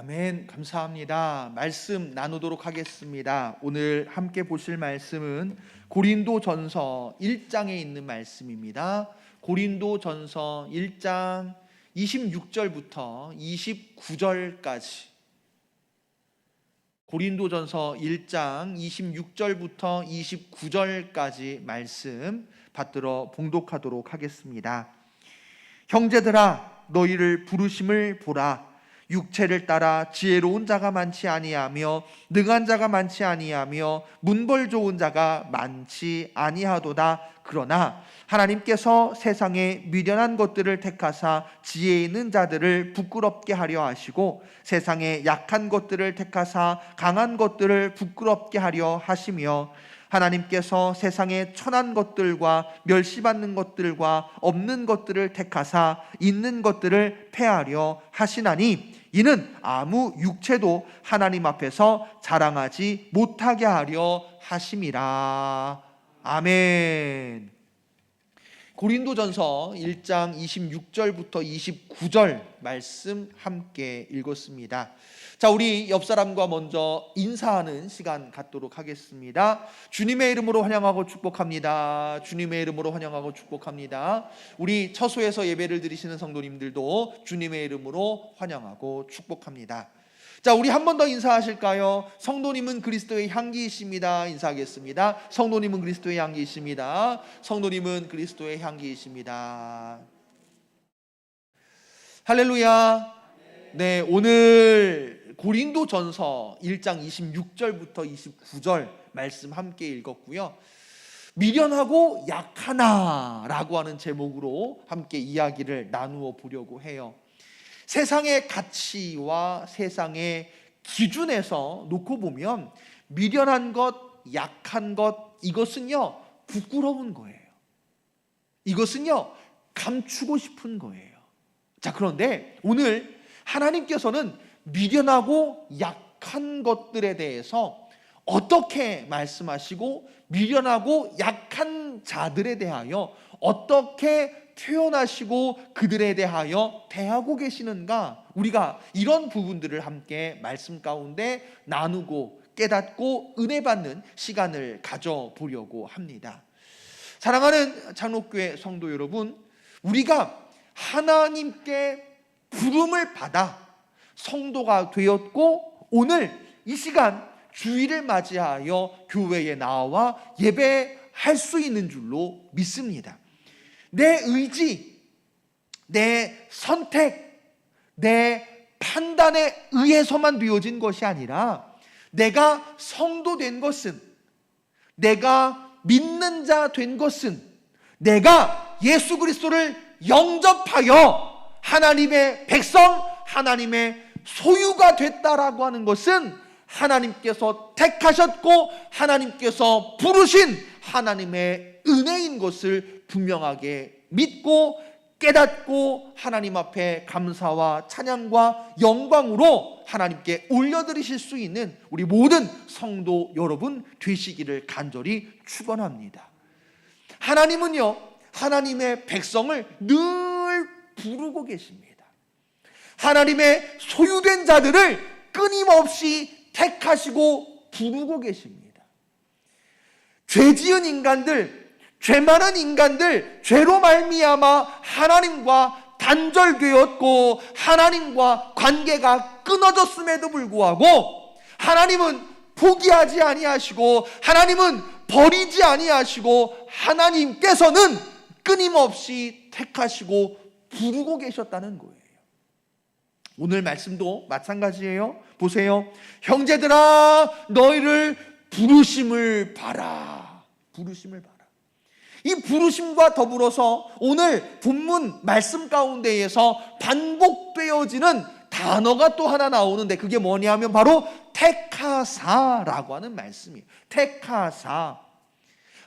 아멘. 감사합니다. 말씀 나누도록 하겠습니다. 오늘 함께 보실 말씀은 고린도전서 1장에 있는 말씀입니다. 고린도전서 1장 26절부터 29절까지, 고린도전서 1장 26절부터 29절까지 말씀 받들어 봉독하도록 하겠습니다. 형제들아, 너희를 부르심을 보라. 육체를 따라 지혜로운 자가 많지 아니하며 능한 자가 많지 아니하며 문벌 좋은 자가 많지 아니하도다. 그러나 하나님께서 세상에 미련한 것들을 택하사 지혜 있는 자들을 부끄럽게 하려 하시고, 세상에 약한 것들을 택하사 강한 것들을 부끄럽게 하려 하시며, 하나님께서 세상에 천한 것들과 멸시받는 것들과 없는 것들을 택하사 있는 것들을 폐하려 하시나니, 이는 아무 육체도 하나님 앞에서 자랑하지 못하게 하려 하심이라. 아멘. 고린도전서 1장 26절부터 29절 말씀 함께 읽었습니다. 자, 우리 옆 사람과 먼저 인사하는 시간 갖도록 하겠습니다. 주님의 이름으로 환영하고 축복합니다. 주님의 이름으로 환영하고 축복합니다. 우리 처소에서 예배를 드리시는 성도님들도 주님의 이름으로 환영하고 축복합니다. 자, 우리 한 번 더 인사하실까요? 성도님은 그리스도의 향기이십니다. 인사하겠습니다. 성도님은 그리스도의 향기이십니다. 성도님은 그리스도의 향기이십니다. 할렐루야. 네, 오늘 고린도전서 1장 26절부터 29절 말씀 함께 읽었고요. 미련하고 약하나라고 하는 제목으로 함께 이야기를 나누어 보려고 해요. 세상의 가치와 세상의 기준에서 놓고 보면 미련한 것, 약한 것, 이것은요 부끄러운 거예요. 이것은요 감추고 싶은 거예요. 자, 그런데 오늘 하나님께서는 미련하고 약한 것들에 대해서 어떻게 말씀하시고, 미련하고 약한 자들에 대하여 어떻게 표현하시고 그들에 대하여 대하고 계시는가, 우리가 이런 부분들을 함께 말씀 가운데 나누고 깨닫고 은혜 받는 시간을 가져보려고 합니다. 사랑하는 장로교회 성도 여러분, 우리가 하나님께 부름을 받아 성도가 되었고, 오늘 이 시간 주일을 맞이하여 교회에 나와 예배할 수 있는 줄로 믿습니다. 내 의지, 내 선택, 내 판단에 의해서만 되어진 것이 아니라, 내가 성도 된 것은, 내가 믿는 자 된 것은, 내가 예수 그리스도를 영접하여 하나님의 백성, 하나님의 소유가 됐다라고 하는 것은 하나님께서 택하셨고 하나님께서 부르신 하나님의 은혜인 것을 분명하게 믿고 깨닫고 하나님 앞에 감사와 찬양과 영광으로 하나님께 올려드리실 수 있는 우리 모든 성도 여러분 되시기를 간절히 축원합니다. 하나님은요, 하나님의 백성을 늘 부르고 계십니다. 하나님의 소유된 자들을 끊임없이 택하시고 부르고 계십니다. 죄 지은 인간들, 죄 많은 인간들, 죄로 말미암아 하나님과 단절되었고 하나님과 관계가 끊어졌음에도 불구하고 하나님은 포기하지 아니하시고 하나님은 버리지 아니하시고 하나님께서는 끊임없이 택하시고 부르고 계셨다는 거예요. 오늘 말씀도 마찬가지예요. 보세요. 형제들아, 너희를 부르심을 봐라. 부르심을 봐라. 이 부르심과 더불어서 오늘 본문 말씀 가운데에서 반복되어지는 단어가 또 하나 나오는데, 그게 뭐냐면 바로 택하사라고 하는 말씀이에요. 택하사.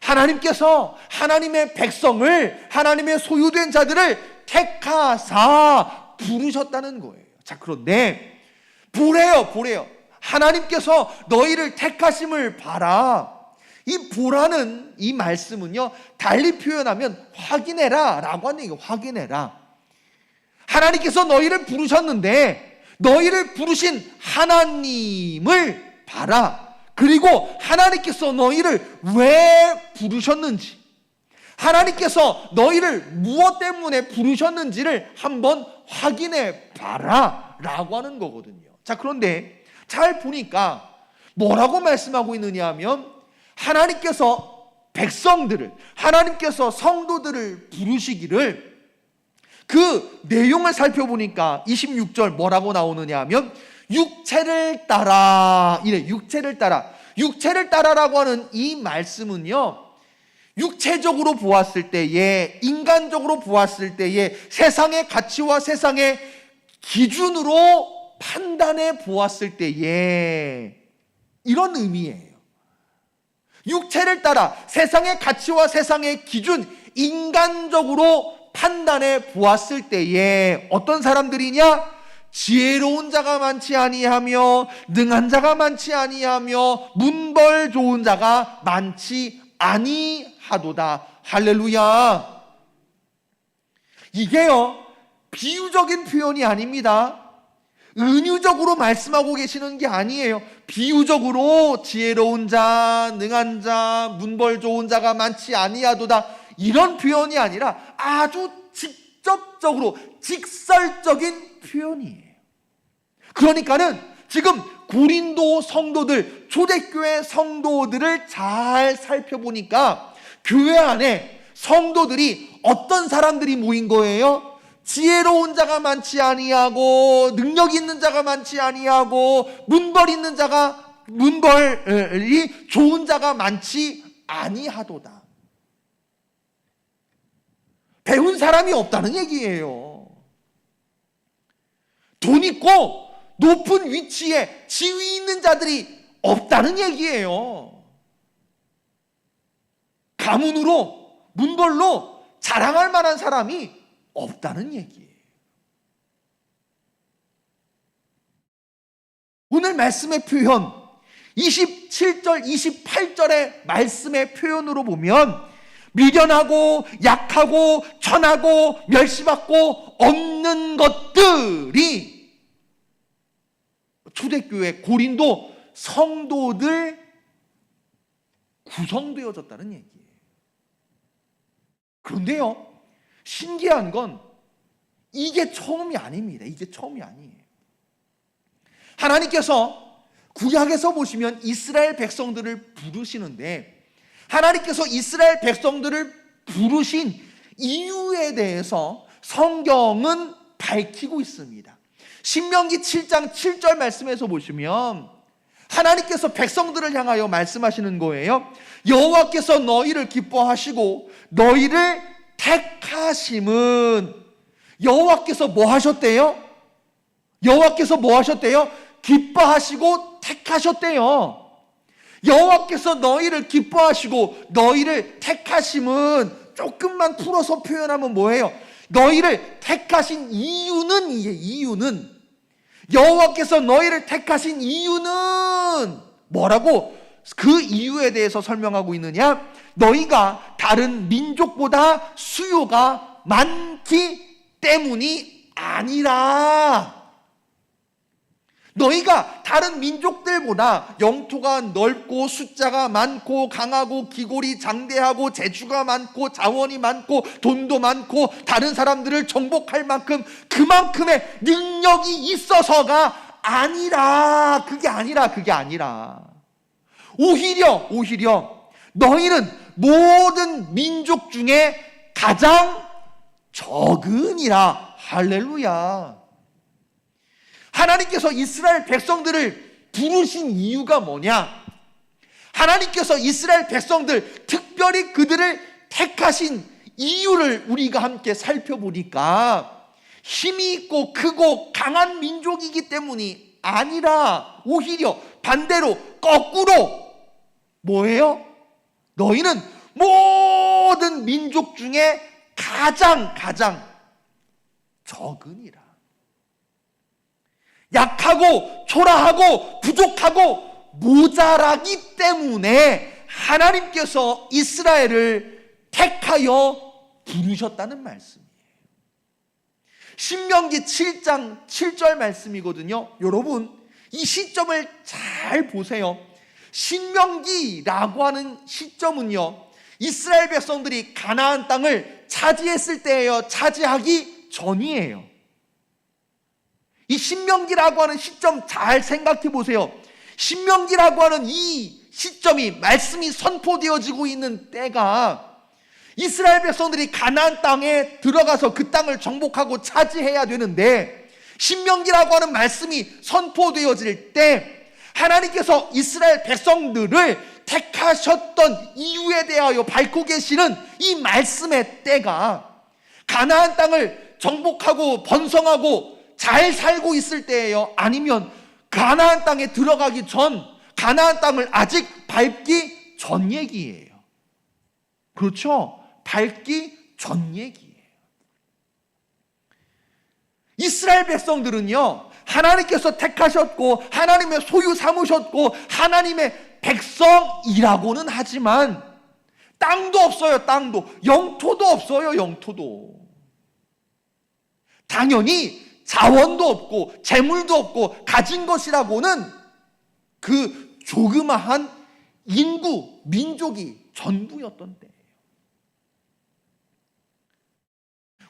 하나님께서 하나님의 백성을, 하나님의 소유된 자들을 택하사 부르셨다는 거예요. 자, 그런데 보래요. 하나님께서 너희를 택하심을 봐라. 이 보라는 이 말씀은요, 달리 표현하면 확인해라 라고 하는 얘기예요. 확인해라. 하나님께서 너희를 부르셨는데 너희를 부르신 하나님을 봐라. 그리고 하나님께서 너희를 왜 부르셨는지, 하나님께서 너희를 무엇 때문에 부르셨는지를 한번 확인해 봐라 라고 하는 거거든요. 자, 그런데 잘 보니까 뭐라고 말씀하고 있느냐 하면, 하나님께서 백성들을, 하나님께서 성도들을 부르시기를, 그 내용을 살펴보니까 26절 뭐라고 나오느냐 하면, 육체를 따라, 이래, 육체를 따라. 육체를 따라라고 하는 이 말씀은요, 육체적으로 보았을 때에, 인간적으로 보았을 때에, 세상의 가치와 세상의 기준으로 판단해 보았을 때에 이런 의미예요. 육체를 따라 세상의 가치와 세상의 기준, 인간적으로 판단해 보았을 때에 어떤 사람들이냐? 지혜로운 자가 많지 아니하며 능한 자가 많지 아니하며 문벌 좋은 자가 많지 아니하도다. 할렐루야. 이게요, 비유적인 표현이 아닙니다. 은유적으로 말씀하고 계시는 게 아니에요. 비유적으로 지혜로운 자, 능한 자, 문벌 좋은 자가 많지 아니하도다, 이런 표현이 아니라 아주 직접적으로 직설적인 표현이에요. 그러니까는 지금 고린도 성도들, 초대교회 성도들을 잘 살펴보니까 교회 안에 성도들이 어떤 사람들이 모인 거예요? 지혜로운 자가 많지 아니하고 능력 있는 자가 많지 아니하고 문벌이 좋은 자가 많지 아니하도다. 배운 사람이 없다는 얘기예요. 돈 있고 높은 위치에 지위 있는 자들이 없다는 얘기예요. 가문으로, 문벌로 자랑할 만한 사람이 없다는 얘기예요. 오늘 말씀의 표현, 27절, 28절의 말씀의 표현으로 보면 미련하고 약하고 천하고 멸시받고 없는 것들이 초대교회 고린도 성도들 구성되어졌다는 얘기예요. 그런데요, 신기한 건 이게 처음이 아닙니다. 이게 처음이 아니에요. 하나님께서 구약에서 보시면 이스라엘 백성들을 부르시는데, 하나님께서 이스라엘 백성들을 부르신 이유에 대해서 성경은 밝히고 있습니다. 신명기 7장 7절 말씀에서 보시면 하나님께서 백성들을 향하여 말씀하시는 거예요. 여호와께서 너희를 기뻐하시고 너희를 택하심은, 여호와께서 뭐 하셨대요? 여호와께서 뭐 하셨대요? 기뻐하시고 택하셨대요. 여호와께서 너희를 기뻐하시고 너희를 택하심은, 조금만 풀어서 표현하면 뭐예요? 너희를 택하신 이유는, 이유는, 여호와께서 너희를 택하신 이유는 뭐라고 그 이유에 대해서 설명하고 있느냐? 너희가 다른 민족보다 수요가 많기 때문이 아니라, 너희가 다른 민족들보다 영토가 넓고 숫자가 많고 강하고 기골이 장대하고 재주가 많고 자원이 많고 돈도 많고 다른 사람들을 정복할 만큼 그만큼의 능력이 있어서가 아니라, 그게 아니라 오히려 너희는 모든 민족 중에 가장 적으니라. 할렐루야. 하나님께서 이스라엘 백성들을 부르신 이유가 뭐냐? 하나님께서 이스라엘 백성들, 특별히 그들을 택하신 이유를 우리가 함께 살펴보니까 힘이 있고 크고 강한 민족이기 때문이 아니라, 오히려 반대로 거꾸로 뭐예요? 너희는 모든 민족 중에 가장 적으니라. 약하고 초라하고 부족하고 모자라기 때문에 하나님께서 이스라엘을 택하여 부르셨다는 말씀이에요. 신명기 7장 7절 말씀이거든요. 여러분, 이 시점을 잘 보세요. 신명기라고 하는 시점은요, 이스라엘 백성들이 가나안 땅을 차지했을 때예요. 차지하기 전이에요. 이 신명기라고 하는 시점 잘 생각해 보세요. 신명기라고 하는 이 시점이, 말씀이 선포되어지고 있는 때가 이스라엘 백성들이 가나안 땅에 들어가서 그 땅을 정복하고 차지해야 되는데, 신명기라고 하는 말씀이 선포되어질 때 하나님께서 이스라엘 백성들을 택하셨던 이유에 대하여 밝히고 계시는 이 말씀의 때가 가나안 땅을 정복하고 번성하고 잘 살고 있을 때예요? 아니면 가나안 땅에 들어가기 전, 가나안 땅을 아직 밟기 전 얘기예요? 그렇죠? 밟기 전 얘기예요. 이스라엘 백성들은요, 하나님께서 택하셨고 하나님의 소유 삼으셨고 하나님의 백성이라고는 하지만 땅도 없어요. 땅도, 영토도 없어요. 영토도. 당연히 자원도 없고 재물도 없고 가진 것이라고는 그 조그마한 인구, 민족이 전부였던 때예요.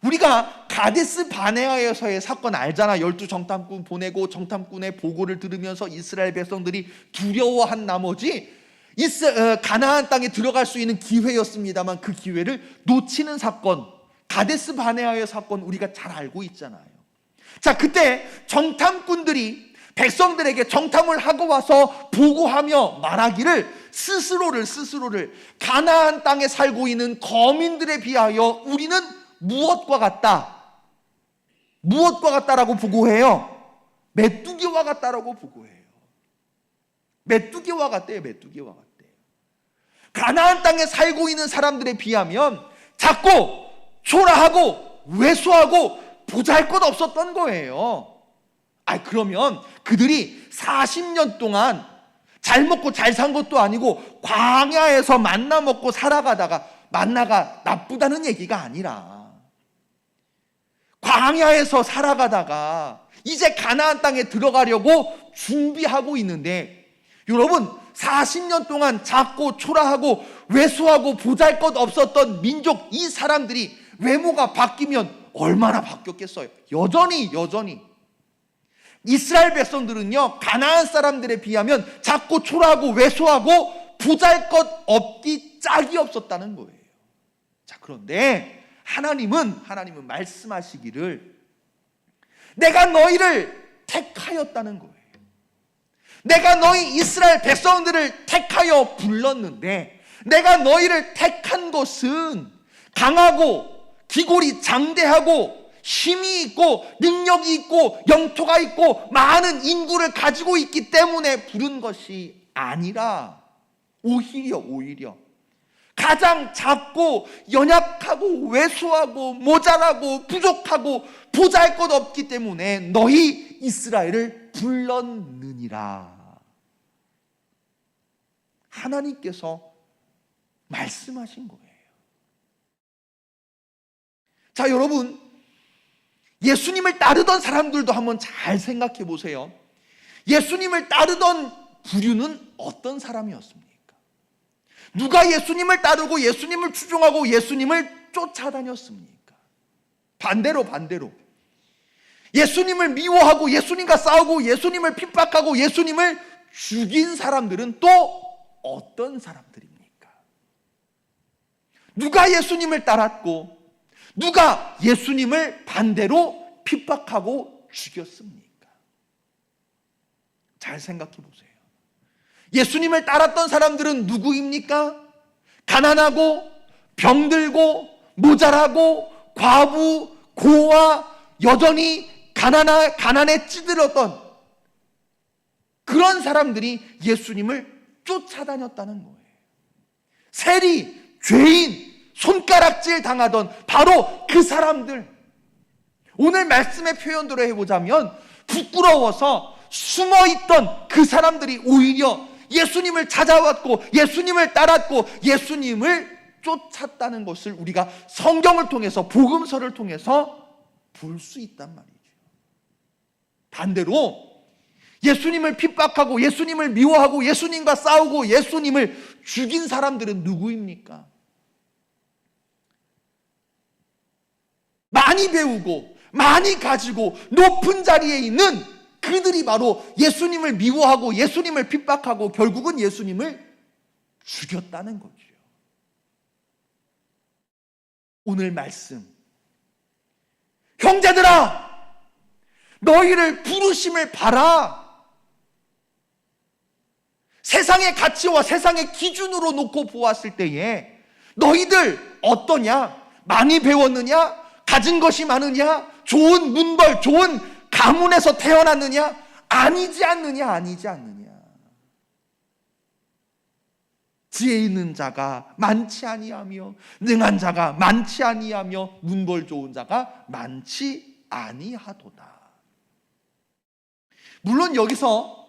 우리가 가데스 바네아에서의 사건 알잖아. 12정탐꾼 보내고 정탐꾼의 보고를 들으면서 이스라엘 백성들이 두려워한 나머지 가나안 땅에 들어갈 수 있는 기회였습니다만 그 기회를 놓치는 사건, 가데스 바네아의 사건 우리가 잘 알고 있잖아요. 자, 그때 정탐꾼들이 백성들에게 정탐을 하고 와서 보고하며 말하기를 스스로를 가나안 땅에 살고 있는 거민들에 비하여 우리는 무엇과 같다? 무엇과 같다라고 보고해요? 메뚜기와 같다라고 보고해요. 메뚜기와 같대요. 메뚜기와 같대요. 가나안 땅에 살고 있는 사람들에 비하면 작고 초라하고 왜소하고 보잘것없었던 거예요. 그러면 그들이 40년 동안 잘 먹고 잘 산 것도 아니고 광야에서 만나 먹고 살아가다가 만나가 나쁘다는 얘기가 아니라 광야에서 살아가다가 이제 가나안 땅에 들어가려고 준비하고 있는데, 여러분 40년 동안 작고 초라하고 왜소하고 보잘것없었던 민족, 이 사람들이 외모가 바뀌면 얼마나 바뀌었겠어요. 여전히 이스라엘 백성들은요, 가나안 사람들에 비하면 작고 초라하고 왜소하고 보잘것없기 짝이 없었다는 거예요. 자, 그런데 하나님은 말씀하시기를 내가 너희를 택하였다는 거예요. 내가 너희 이스라엘 백성들을 택하여 불렀는데, 내가 너희를 택한 것은 강하고 기골이 장대하고 힘이 있고 능력이 있고 영토가 있고 많은 인구를 가지고 있기 때문에 부른 것이 아니라 오히려 가장 작고 연약하고 왜소하고 모자라고 부족하고 보잘것없기 때문에 너희 이스라엘을 불렀느니라. 하나님께서 말씀하신 거예요. 자, 여러분, 예수님을 따르던 사람들도 한번 잘 생각해 보세요. 예수님을 따르던 부류는 어떤 사람이었습니까? 누가 예수님을 따르고 예수님을 추종하고 예수님을 쫓아다녔습니까? 반대로 예수님을 미워하고 예수님과 싸우고 예수님을 핍박하고 예수님을 죽인 사람들은 또 어떤 사람들입니까? 누가 예수님을 따랐고 누가 예수님을 반대로 핍박하고 죽였습니까? 잘 생각해 보세요. 예수님을 따랐던 사람들은 누구입니까? 가난하고 병들고 모자라고 과부 고아, 여전히 가난에 찌들었던 그런 사람들이 예수님을 쫓아다녔다는 거예요. 세리, 죄인, 손가락질 당하던 바로 그 사람들. 오늘 말씀의 표현대로 해보자면 부끄러워서 숨어있던 그 사람들이 오히려 예수님을 찾아왔고 예수님을 따랐고 예수님을 쫓았다는 것을 우리가 성경을 통해서, 복음서를 통해서 볼 수 있단 말이죠. 반대로 예수님을 핍박하고 예수님을 미워하고 예수님과 싸우고 예수님을 죽인 사람들은 누구입니까? 많이 배우고 많이 가지고 높은 자리에 있는 그들이 바로 예수님을 미워하고 예수님을 핍박하고 결국은 예수님을 죽였다는 거죠. 오늘 말씀, 형제들아, 너희를 부르심을 봐라. 세상의 가치와 세상의 기준으로 놓고 보았을 때에 너희들 어떠냐? 많이 배웠느냐? 가진 것이 많으냐? 좋은 문벌, 좋은 가문에서 태어났느냐? 아니지 않느냐? 아니지 않느냐? 지혜 있는 자가 많지 아니하며 능한 자가 많지 아니하며 문벌 좋은 자가 많지 아니하도다. 물론 여기서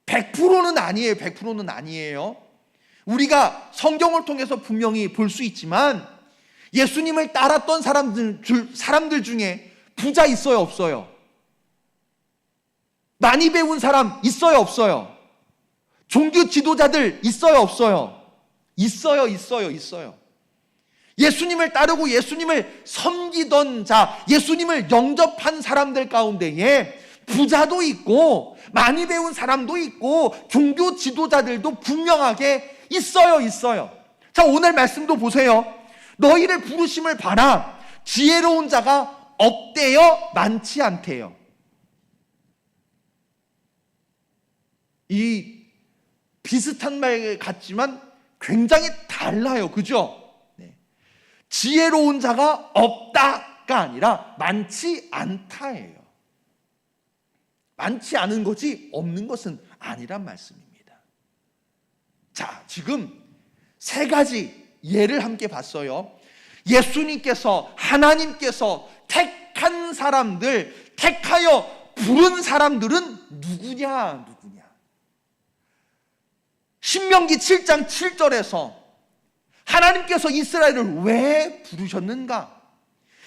100%는 아니에요. 100%는 아니에요. 우리가 성경을 통해서 분명히 볼 수 있지만 예수님을 따랐던 사람들 중에 부자 있어요, 없어요? 많이 배운 사람 있어요, 없어요? 종교 지도자들 있어요, 없어요? 있어요. 예수님을 따르고 예수님을 섬기던 자, 예수님을 영접한 사람들 가운데에 부자도 있고 많이 배운 사람도 있고 종교 지도자들도 분명하게 있어요. 자, 오늘 말씀도 보세요. 너희를 부르심을 봐라. 지혜로운 자가 없대요, 많지 않대요. 이 비슷한 말 같지만 굉장히 달라요. 그죠? 네. 지혜로운 자가 없다가 아니라 많지 않다예요. 많지 않은 것이 없는 것은 아니란 말씀입니다. 자, 지금 세 가지 예를 함께 봤어요. 예수님께서, 하나님께서 택한 사람들, 택하여 부른 사람들은 누구냐? 신명기 7장 7절에서 하나님께서 이스라엘을 왜 부르셨는가?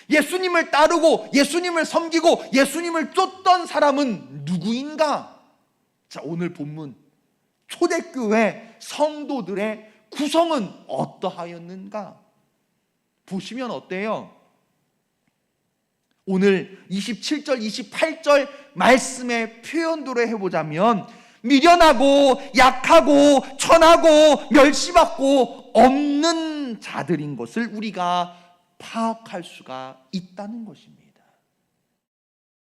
예수님을 따르고 예수님을 섬기고 예수님을 쫓던 사람은 누구인가? 자, 오늘 본문 초대교회 성도들의 구성은 어떠하였는가? 보시면 어때요? 오늘 27절, 28절 말씀의 표현대로 해보자면 미련하고 약하고 천하고 멸시받고 없는 자들인 것을 우리가 파악할 수가 있다는 것입니다.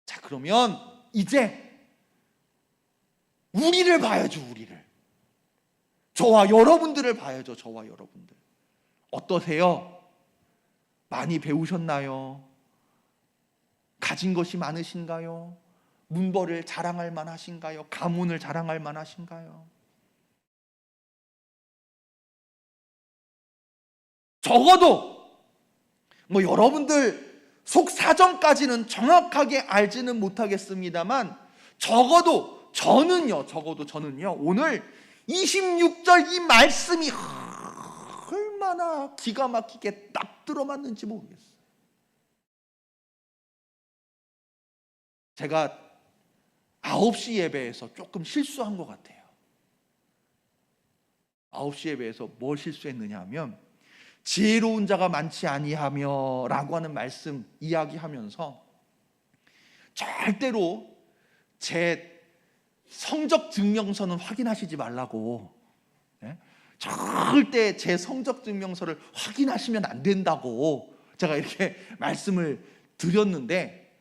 자, 그러면 이제 우리를 봐야죠. 우리를, 저와 여러분들을 봐야죠. 저와 여러분들 어떠세요? 많이 배우셨나요? 가진 것이 많으신가요? 문벌을 자랑할 만하신가요? 가문을 자랑할 만하신가요? 적어도 여러분들 속 사정까지는 정확하게 알지는 못하겠습니다만 적어도 저는요 오늘 26절 이 말씀이 얼마나 기가 막히게 딱 들어맞는지 모르겠어요. 제가 9시 예배에서 조금 실수한 것 같아요. 9시 예배에서 뭘 실수했느냐 하면 지혜로운 자가 많지 아니하며 라고 하는 말씀 이야기하면서 절대로 제 성적 증명서는 확인하시지 말라고, 절대 제 성적 증명서를 확인하시면 안 된다고 제가 이렇게 말씀을 드렸는데,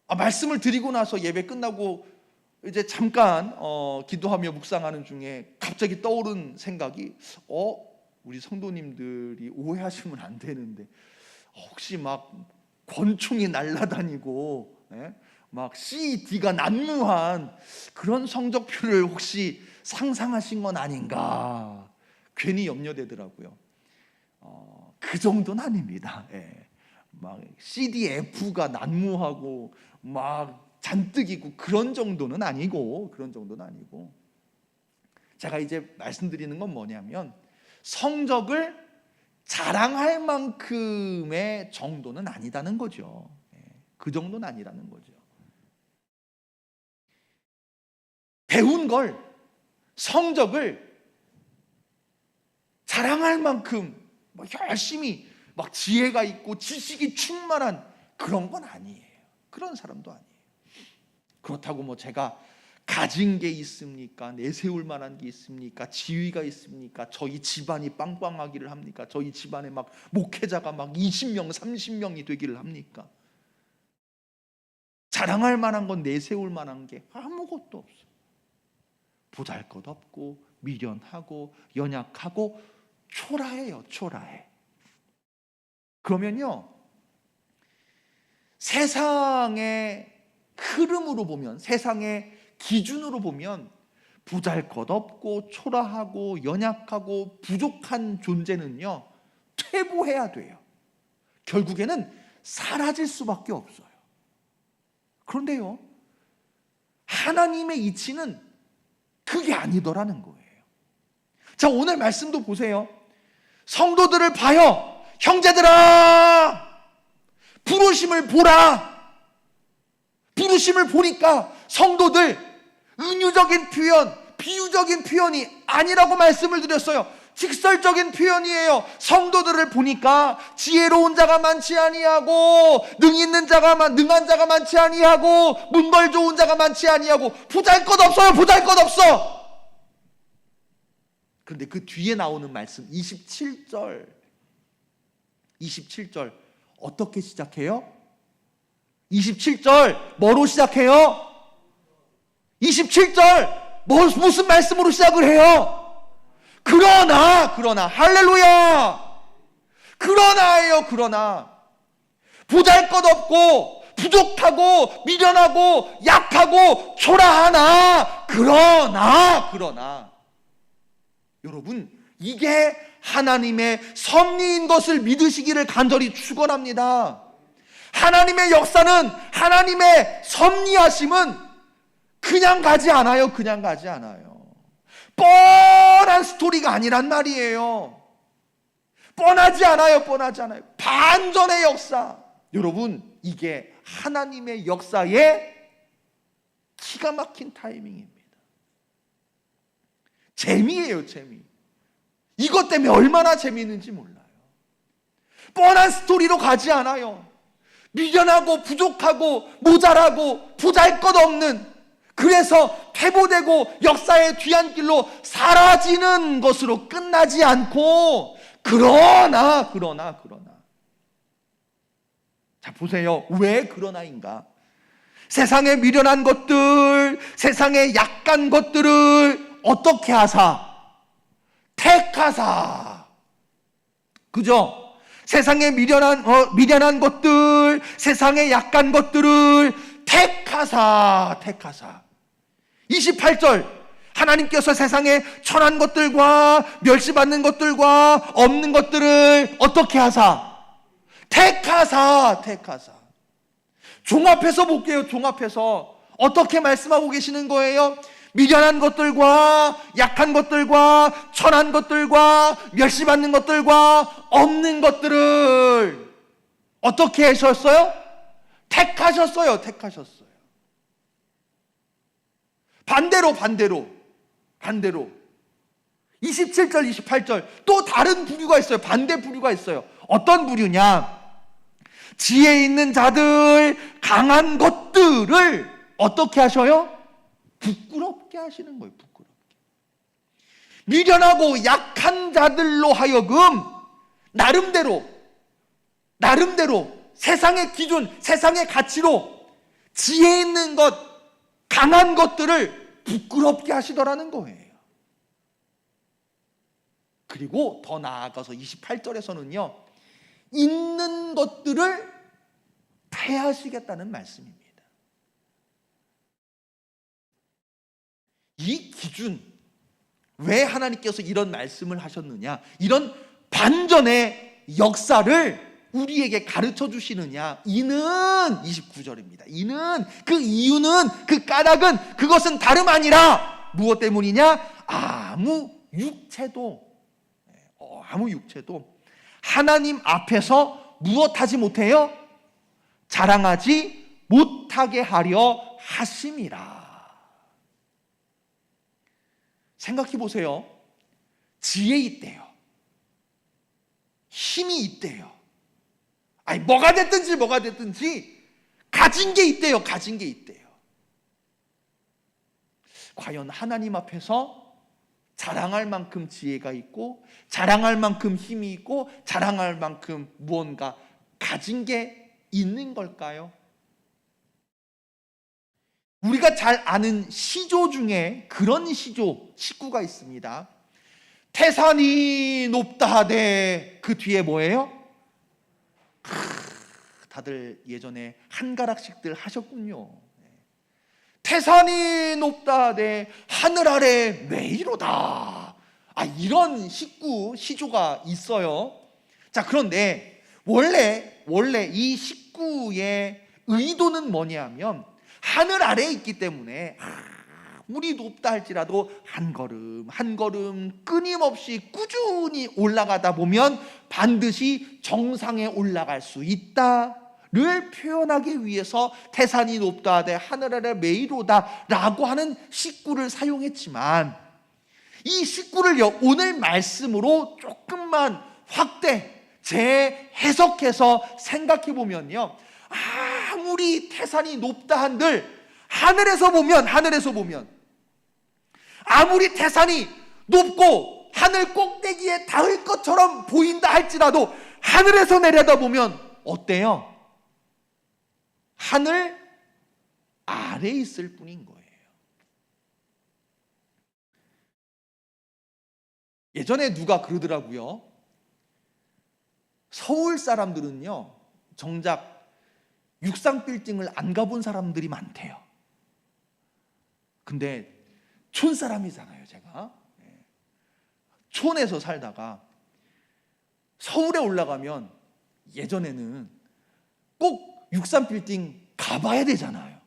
말씀을 드리고 나서 예배 끝나고 이제 잠깐 기도하며 묵상하는 중에 갑자기 떠오른 생각이 우리 성도님들이 오해하시면 안 되는데 혹시 막 권총이 날아다니고 막 CD가 난무한 그런 성적표를 혹시 상상하신 건 아닌가 괜히 염려되더라고요. 그 정도는 아닙니다. 막 CDF가 난무하고 막 잔뜩 있고 그런 정도는 아니고 제가 이제 말씀드리는 건 뭐냐면 성적을 자랑할 만큼의 정도는 아니다는 거죠. 그 정도는 아니라는 거죠. 배운 걸, 성적을 자랑할 만큼 열심히 지혜가 있고 지식이 충만한 그런 건 아니에요. 그런 사람도 아니에요. 그렇다고 제가 가진 게 있습니까? 내세울 만한 게 있습니까? 지위가 있습니까? 저희 집안이 빵빵하기를 합니까? 저희 집안에 목회자가 20명, 30명이 되기를 합니까? 자랑할 만한 건, 내세울 만한 게 아무것도 없어요. 보잘것없고 미련하고 연약하고 초라해요. 초라해. 그러면요, 세상의 흐름으로 보면, 세상의 기준으로 보면 보잘것없고 초라하고 연약하고 부족한 존재는요, 퇴보해야 돼요. 결국에는 사라질 수밖에 없어요. 그런데요, 하나님의 이치는 그게 아니더라는 거예요. 자, 오늘 말씀도 보세요. 성도들을 봐요. 형제들아, 부르심을 보라. 부르심을 보니까 성도들, 은유적인 표현, 비유적인 표현이 아니라고 말씀을 드렸어요. 직설적인 표현이에요. 성도들을 보니까 지혜로운 자가 많지 아니하고, 능한 자가 많지 아니하고, 문벌 좋은 자가 많지 아니하고, 보잘것없어요. 보잘것없어. 그런데 그 뒤에 나오는 말씀 27절 어떻게 시작해요? 27절 뭐로 시작해요? 27절 무슨 말씀으로 시작을 해요? 그러나 할렐루야, 그러나예요. 그러나 보잘것없고 부족하고 미련하고 약하고 초라하나 그러나 여러분, 이게 하나님의 섭리인 것을 믿으시기를 간절히 축원합니다. 하나님의 역사는, 하나님의 섭리하심은 그냥 가지 않아요. 그냥 가지 않아요. 뻔한 스토리가 아니란 말이에요. 뻔하지 않아요. 반전의 역사. 여러분, 이게 하나님의 역사의 기가 막힌 타이밍입니다. 재미예요, 재미. 이것 때문에 얼마나 재미있는지 몰라요. 뻔한 스토리로 가지 않아요. 미련하고 부족하고 모자라고 보잘것없는, 그래서 퇴보되고 역사의 뒤안길로 사라지는 것으로 끝나지 않고, 그러나 자, 보세요. 왜 그러나인가? 세상에 미련한 것들, 세상에 약한 것들을 어떻게 하사? 택하사. 그죠? 세상에 미련한 것들, 세상에 약한 것들을 택하사. 28절, 하나님께서 세상에 천한 것들과 멸시받는 것들과 없는 것들을 어떻게 하사? 택하사. 종합해서 볼게요. 종합해서 어떻게 말씀하고 계시는 거예요? 미련한 것들과 약한 것들과 천한 것들과 멸시받는 것들과 없는 것들을 어떻게 하셨어요? 택하셨어요. 반대로 27절 28절 또 다른 부류가 있어요. 반대 부류가 있어요. 어떤 부류냐? 지혜 있는 자들, 강한 것들을 어떻게 하셔요? 부끄럽게 하시는 거예요. 부끄럽게. 미련하고 약한 자들로 하여금 나름대로 세상의 기준, 세상의 가치로 지혜 있는 것, 강한 것들을 부끄럽게 하시더라는 거예요. 그리고 더 나아가서 28절에서는요, 있는 것들을 패하시겠다는 말씀입니다. 이 기준, 왜 하나님께서 이런 말씀을 하셨느냐, 이런 반전의 역사를 우리에게 가르쳐 주시느냐, 이는 29절입니다. 이는, 그 이유는, 그 까닭은, 그것은 다름 아니라 무엇 때문이냐? 아무 육체도 하나님 앞에서 무엇하지 못해요? 자랑하지 못하게 하려 하심이라. 생각해 보세요. 지혜 있대요. 힘이 있대요. 아니, 뭐가 됐든지 가진 게 있대요. 가진 게 있대요. 과연 하나님 앞에서 자랑할 만큼 지혜가 있고, 자랑할 만큼 힘이 있고, 자랑할 만큼 무언가 가진 게 있는 걸까요? 우리가 잘 아는 시조 중에 그런 시구가 있습니다. 태산이 높다 하되 그 뒤에 뭐예요? 다들 예전에 한가락씩들 하셨군요. 태산이 높다 하되 하늘 아래 메이로다. 이런 시조가 있어요. 자, 그런데 원래 이 시구의 의도는 뭐냐면, 하늘 아래에 있기 때문에 아무리 높다 할지라도 한 걸음 한 걸음 끊임없이 꾸준히 올라가다 보면 반드시 정상에 올라갈 수 있다를 표현하기 위해서 태산이 높다 하되 하늘 아래 메이로다 라고 하는 식구를 사용했지만, 이 식구를 오늘 말씀으로 조금만 재해석해서 생각해 보면요, 아무리 태산이 높다 한들 하늘에서 보면 아무리 태산이 높고 하늘 꼭대기에 닿을 것처럼 보인다 할지라도 하늘에서 내려다보면 어때요? 하늘 아래에 있을 뿐인 거예요. 예전에 누가 그러더라고요. 서울 사람들은요, 정작 63빌딩을 안 가본 사람들이 많대요. 근데 촌 사람이잖아요, 제가. 촌에서 살다가 서울에 올라가면 예전에는 꼭 63빌딩 가봐야 되잖아요.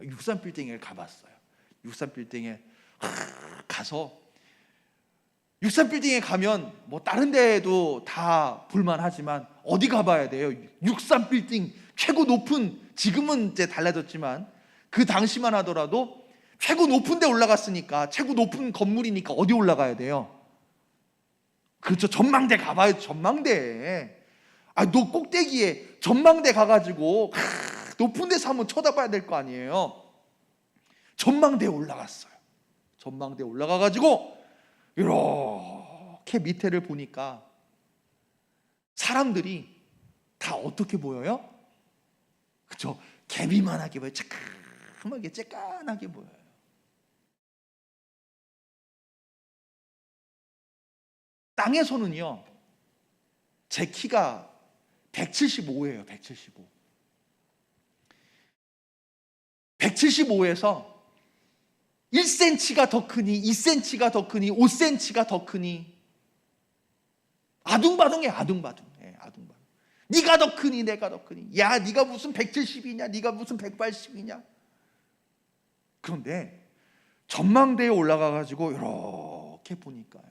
63빌딩에 가봤어요. 63빌딩에 가서 63빌딩에 가면 뭐 다른 데도 다 볼만하지만 어디 가봐야 돼요? 63빌딩 최고 높은, 지금은 이제 달라졌지만 그 당시만 하더라도 최고 높은 데 올라갔으니까, 최고 높은 건물이니까 어디 올라가야 돼요? 그렇죠, 전망대 가봐요. 전망대. 너 꼭대기에 전망대 가가지고 높은 데서 한번 쳐다봐야 될 거 아니에요. 전망대에 올라갔어요. 전망대에 올라가가지고 이렇게 밑에를 보니까 사람들이 다 어떻게 보여요? 그렇죠, 개비만하게 보여요. 쬐깐하게 보여요. 땅에서는요, 제 키가 175예요. 175. 175에서 1cm가 더 크니 2cm가 더 크니 5cm가 더 크니 아둥바둥해. 아둥바둥. 네가 더 크니 내가 더 크니, 야 네가 무슨 170이냐, 네가 무슨 180이냐. 그런데 전망대에 올라가가지고 이렇게 보니까요,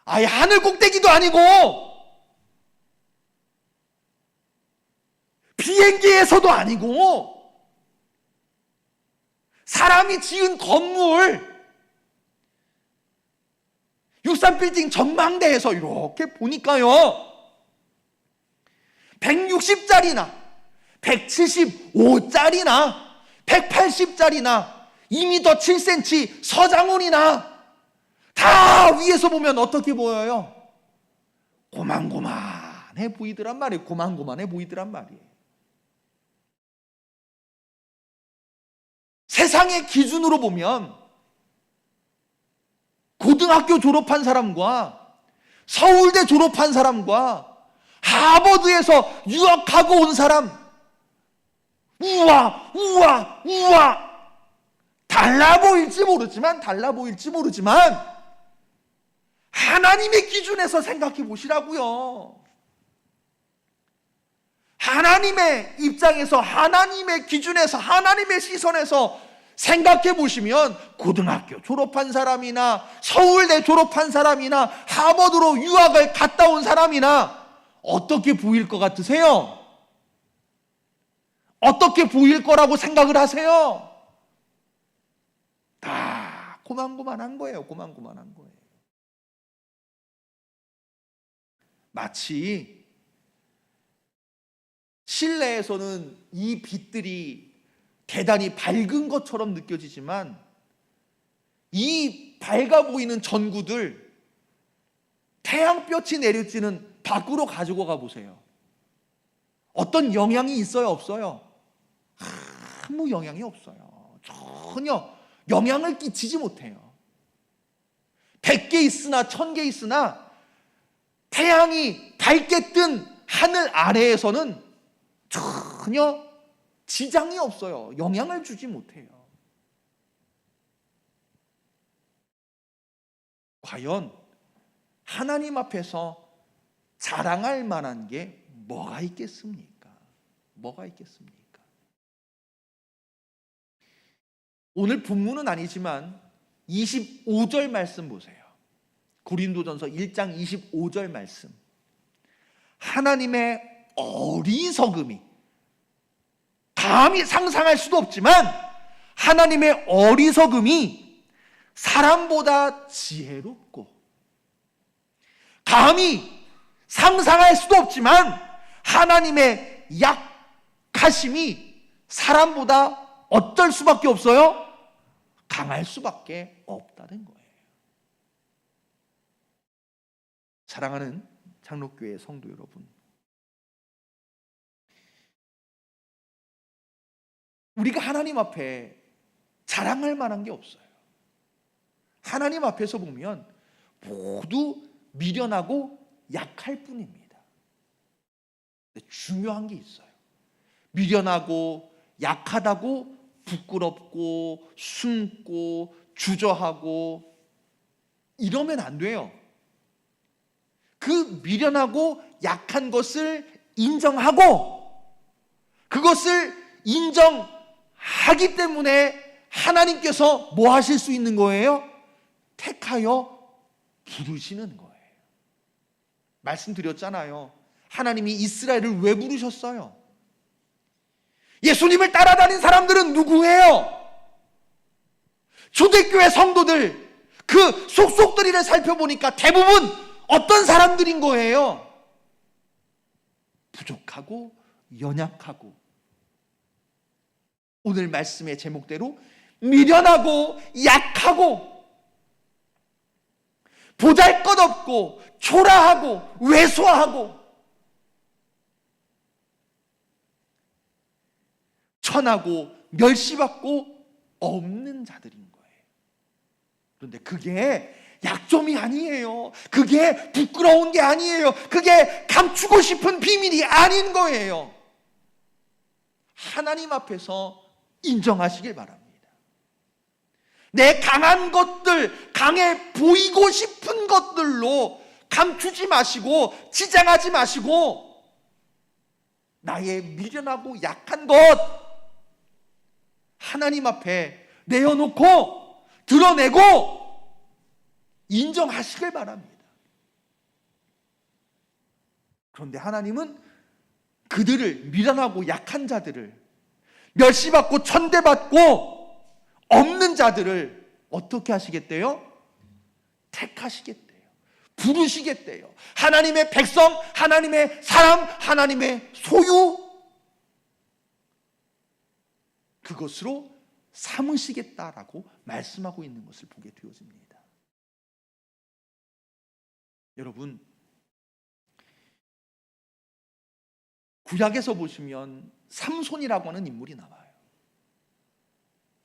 하늘 꼭대기도 아니고 비행기에서도 아니고 사람이 지은 건물 63빌딩 전망대에서 이렇게 보니까요, 160짜리나 175짜리나 180짜리나 2m 7cm 서장훈이나 다 위에서 보면 어떻게 보여요? 고만고만해 보이더란 말이에요. 고만고만해 보이더란 말이에요. 세상의 기준으로 보면 고등학교 졸업한 사람과 서울대 졸업한 사람과 하버드에서 유학하고 온 사람, 우와 달라 보일지 모르지만 하나님의 기준에서 생각해 보시라고요. 하나님의 입장에서, 하나님의 기준에서, 하나님의 시선에서 생각해 보시면 고등학교 졸업한 사람이나 서울대 졸업한 사람이나 하버드로 유학을 갔다 온 사람이나 어떻게 보일 것 같으세요? 어떻게 보일 거라고 생각을 하세요? 다 고만고만한 거예요. 고만고만한 거예요. 마치 실내에서는 이 빛들이 대단히 밝은 것처럼 느껴지지만 이 밝아 보이는 전구들 태양볕이 내리쬐는 밖으로 가지고 가 보세요. 어떤 영향이 있어요? 없어요? 아무 영향이 없어요. 전혀 영향을 끼치지 못해요. 100개 있으나 1000개 있으나 태양이 밝게 뜬 하늘 아래에서는 전혀 지장이 없어요. 영향을 주지 못해요. 과연 하나님 앞에서 자랑할 만한 게 뭐가 있겠습니까? 뭐가 있겠습니까? 오늘 본문은 아니지만 25절 말씀 보세요. 고린도전서 1장 25절 말씀. 하나님의 어리석음이, 감히 상상할 수도 없지만 하나님의 어리석음이 사람보다 지혜롭고, 감히 상상할 수도 없지만 하나님의 약하심이 사람보다 어쩔 수밖에 없어요? 강할 수밖에 없다는 거예요. 사랑하는 장로교회 성도 여러분, 우리가 하나님 앞에 자랑할 만한 게 없어요. 하나님 앞에서 보면 모두 미련하고 약할 뿐입니다. 근데 중요한 게 있어요. 미련하고 약하다고 부끄럽고 숨고 주저하고 이러면 안 돼요. 그 미련하고 약한 것을 인정하고 그것을 인정하기 때문에 하나님께서 뭐 하실 수 있는 거예요? 택하여 부르시는 거예요. 말씀드렸잖아요. 하나님이 이스라엘을 왜 부르셨어요? 예수님을 따라다닌 사람들은 누구예요? 초대교회 성도들, 그 속속들이를 살펴보니까 대부분 어떤 사람들인 거예요? 부족하고 연약하고, 오늘 말씀의 제목대로 미련하고 약하고 보잘것없고 초라하고 왜소하고 천하고 멸시받고 없는 자들인 거예요. 그런데 그게 약점이 아니에요. 그게 부끄러운 게 아니에요. 그게 감추고 싶은 비밀이 아닌 거예요. 하나님 앞에서 인정하시길 바랍니다. 내 강한 것들, 강해 보이고 싶은 것들로 감추지 마시고 지장하지 마시고 나의 미련하고 약한 것 하나님 앞에 내어놓고 드러내고 인정하시길 바랍니다. 그런데 하나님은 그들을, 미련하고 약한 자들을, 멸시받고 천대받고 없는 자들을 어떻게 하시겠대요? 택하시겠대요. 부르시겠대요. 하나님의 백성, 하나님의 사람, 하나님의 소유, 그것으로 삼으시겠다라고 말씀하고 있는 것을 보게 되어집니다. 여러분, 구약에서 보시면 삼손이라고 하는 인물이 나와요.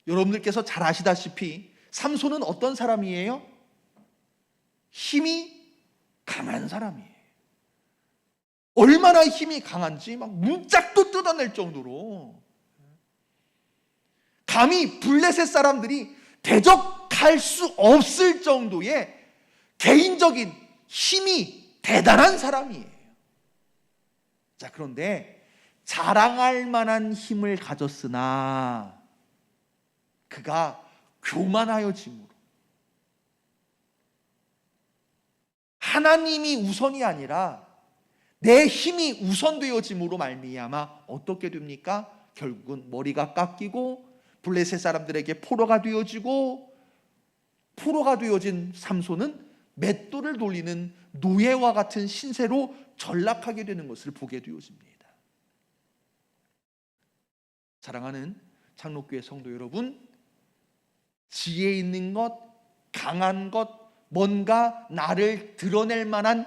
여러분들께서 잘 아시다시피 삼손은 어떤 사람이에요? 힘이 강한 사람이에요. 얼마나 힘이 강한지 막 문짝도 뜯어낼 정도로, 감히 블레셋 사람들이 대적할 수 없을 정도의 개인적인 힘이 대단한 사람이에요. 자, 그런데 자랑할 만한 힘을 가졌으나 그가 교만하여짐으로, 하나님이 우선이 아니라 내 힘이 우선되어짐으로 말미암아 어떻게 됩니까? 결국은 머리가 깎이고 블레셋 사람들에게 포로가 되어지고, 포로가 되어진 삼손은 맷돌을 돌리는 노예와 같은 신세로 전락하게 되는 것을 보게 되어집니다. 사랑하는 장로교회 성도 여러분, 지혜 있는 것, 강한 것, 뭔가 나를 드러낼 만한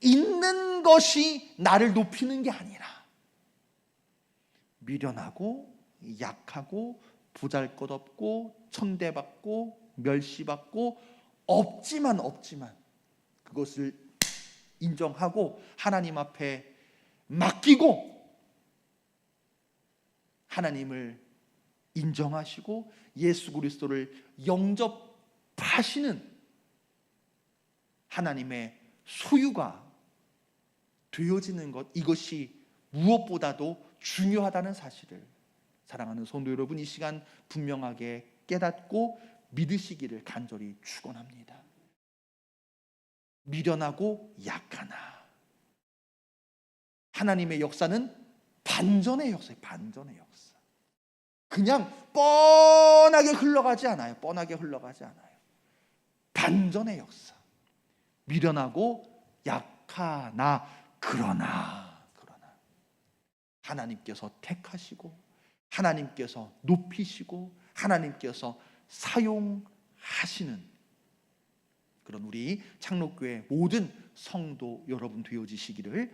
있는 것이 나를 높이는 게 아니라 미련하고 약하고 보잘것없고 천대받고 멸시받고 없지만 그것을 인정하고 하나님 앞에 맡기고 하나님을 인정하시고 예수 그리스도를 영접하시는 하나님의 소유가 되어지는 것, 이것이 무엇보다도 중요하다는 사실을 사랑하는 성도 여러분, 이 시간 분명하게 깨닫고 믿으시기를 간절히 축원합니다. 미련하고 약하나, 하나님의 역사는 반전의 역사예요. 반전의 역사. 그냥 뻔하게 흘러가지 않아요. 뻔하게 흘러가지 않아요. 반전의 역사. 미련하고 약하나 그러나 하나님께서 택하시고 하나님께서 높이시고 하나님께서 사용하시는 그런 우리 창록교회 모든 성도 여러분 되어지시기를